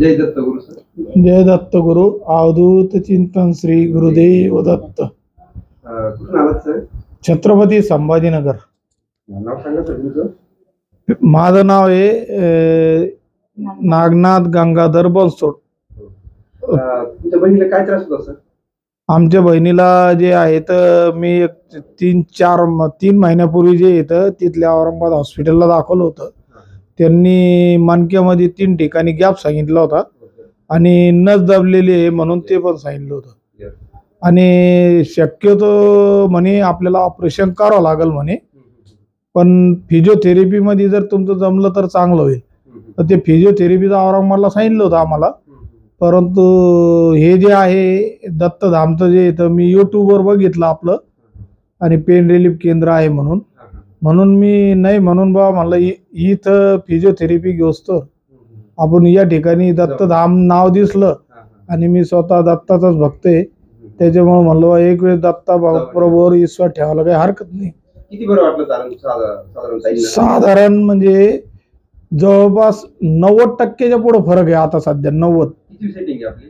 जय दत्त गुरु sir. जय दत्त गुरु. अवधूत चिंतन श्री गुरुदेव दत्त. कुठून आलात सर? छत्रपती संभाजीनगर. नाव सांगा सर तुमचं. माझं नाव आहे नागनाथ गंगाधर बनसोड. तुमच्या बहिणीला काय त्रास होता सर? आमच्या बहिणीला जे आहे तर मी 3 महिन्यापूर्वी जे येतं तिथल्या औरंगाबाद हॉस्पिटलला दाखवलं होतं. त्यांनी मणक्यामध्ये 3 ठिकाणी गॅप सांगितला होता आणि नस दबलेली आहे म्हणून ते पण सांगितलं होतं. आणि शक्यतो म्हणे आपल्याला ऑपरेशन करावं लागेल म्हणे, पण फिजिओथेरपीमध्ये जर तुमचं जमलं तर चांगलं होईल. तर ते फिजिओथेरपीचं औरंगाबादला सांगितलं होतं आम्हाला. परंतु हे जे आहे दत्तधामचं जे येतं मी यूट्यूबवर बघितलं आपलं आणि पेन रिलीफ केंद्र आहे म्हणून मी नाही म्हणून बा म्हणलं इथं फिजिओथेरपी घेऊस्तो आपण या ठिकाणी दत्तधाम नाव दिसलं आणि मी स्वतः दत्ताचाच भक्त आहे त्याच्यामुळे म्हणलं एक वेळ दत्ता प्रभूवर विश्वास ठेवायला काही हरकत नाही. किती बरं वाटलं साधारण म्हणजे जवळपास 90% पुढे फरक आहे आता सध्या. 90. किती सेटिंग आहे आपली?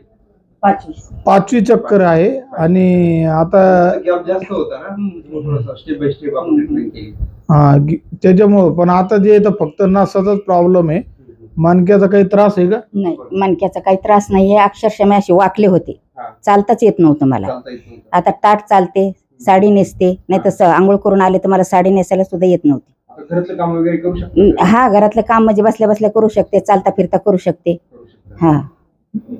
5वी चक्कर आहे आणि आता गॅप जास्त होता ना, स्टेप बाय स्टेप आपण ट्रीटमेंट केली. त्याच्यामुळे पण आता जे तर फक्त नसाचाच प्रॉब्लेम आहे. मणक्याचा काही त्रास आहे का? नाही, मणक्याचा काही त्रास नाही आहे. अक्षरशः मी अशी वाकले होते, चालताच येत नव्हतं मला. आता ताट चालते, साडी नेसते, नाही तर आंघोळ करून आले तर मला साडी नेसायला सुद्धा येत नव्हती. घरातलं काम वगैरे करू शकते? हा, घरातलं काम म्हणजे बसल्या बसल्या करू शकते, चालता फिरता करू शकते. हा,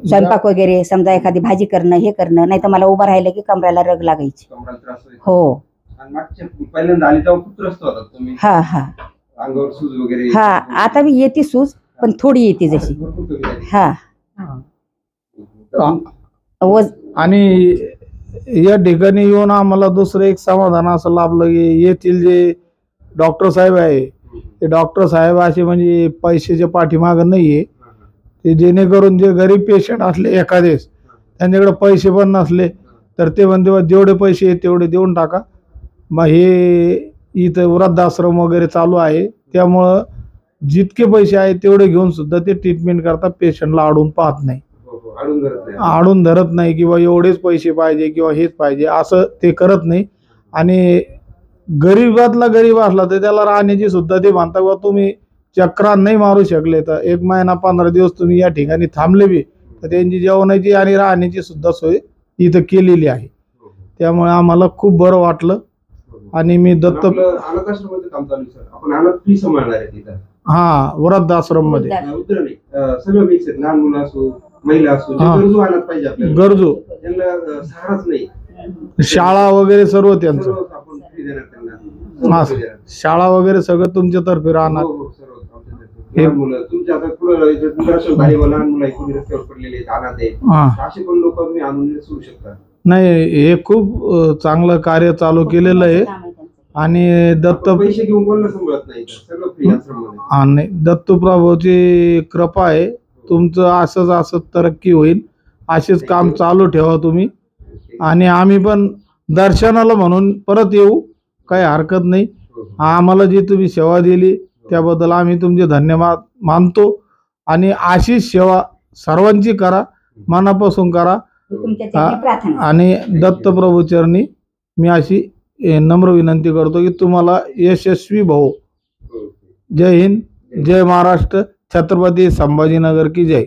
स्वयंपाक वगैरे समजा एखादी भाजी करणं हे करणं, नाही तर मला उभं राहिलं की कमराला रग लागायची. हो. पहिल्यांदा आली तेव्हा खूप त्रस्त होता तुम्ही? हा हा, अंगावर सूज वगैरे? हा, आता मी येते सूज पण थोडी येते जशी. हा, आणि या ठिकाणी येऊन आम्हाला दुसरं एक समाधान असं लाभलं की येथील जे डॉक्टर साहेब आहे ते डॉक्टर साहेब असे म्हणजे पैशाच्या पाठीमागं नाहीये. ते जेणेकरून जे गरीब पेशंट असले एखादेच त्यांच्याकडे पैसे पण नसले तर ते म्हणते जेवढे पैसे आहेत तेवढे देऊन टाका. मग हे इथं वृद्धाश्रम वगैरे चालू आहे त्यामुळं जितके पैसे आहेत तेवढे घेऊन सुद्धा ते ट्रीटमेंट करतात. पेशंटला आडून पाहत नाही, आडून धरत नाही किंवा एवढेच पैसे पाहिजे किंवा हेच पाहिजे असं ते करत नाही. आणि गरीबातला गरीब असला तर त्याला राहण्याची सुद्धा ते म्हणता बा तुम्ही चक्रा नाही मारू शकले तर 1 महिना 15 दिवस तुम्ही या ठिकाणी थांबले बी तर त्यांची जेवणाची आणि राहण्याची सुद्धा सोय इथं केलेली आहे. त्यामुळे आम्हाला खूप बरं वाटलं. आणि मी दत्त हा वृद्धाश्रम मध्ये सगळं मिक्स आहे, लहान मुलं असो महिला असो, गरजू शाळा वगैरे सर्व त्यांचं शाळा वगैरे सगळं तुमच्यातर्फे राहणार. लहान मुलं तुमच्या आता लहान मुलं रस्त्यावर पडलेले असे पण लोक तुम्ही आणून सोडू शकता. नाही, हे खूप चांगलं कार्य चालू केलेलं आहे. आणि दत्त पैसे घेऊन कोणाला सांभाळत नाही, सगळं फ्री आश्रम. आणि दत्तप्रभूची कृपा आहे. तुमचं असंच तरक्की होईल. असेच काम चालू ठेवा तुम्ही. आणि आम्ही पण दर्शनाला म्हणून परत येऊ, काही हरकत नाही. आम्हाला जी तुम्ही सेवा दिली त्याबद्दल आम्ही तुमचे धन्यवाद मानतो. आणि अशीच सेवा सर्वांची करा, मनापासून करा. आणि दत्तप्रभू चरणी मी अशी नम्र विनंती करतो की तुम्हाला यशस्वी भाऊ. जय हिंद, जय महाराष्ट्र, छत्रपती संभाजीनगर की जय.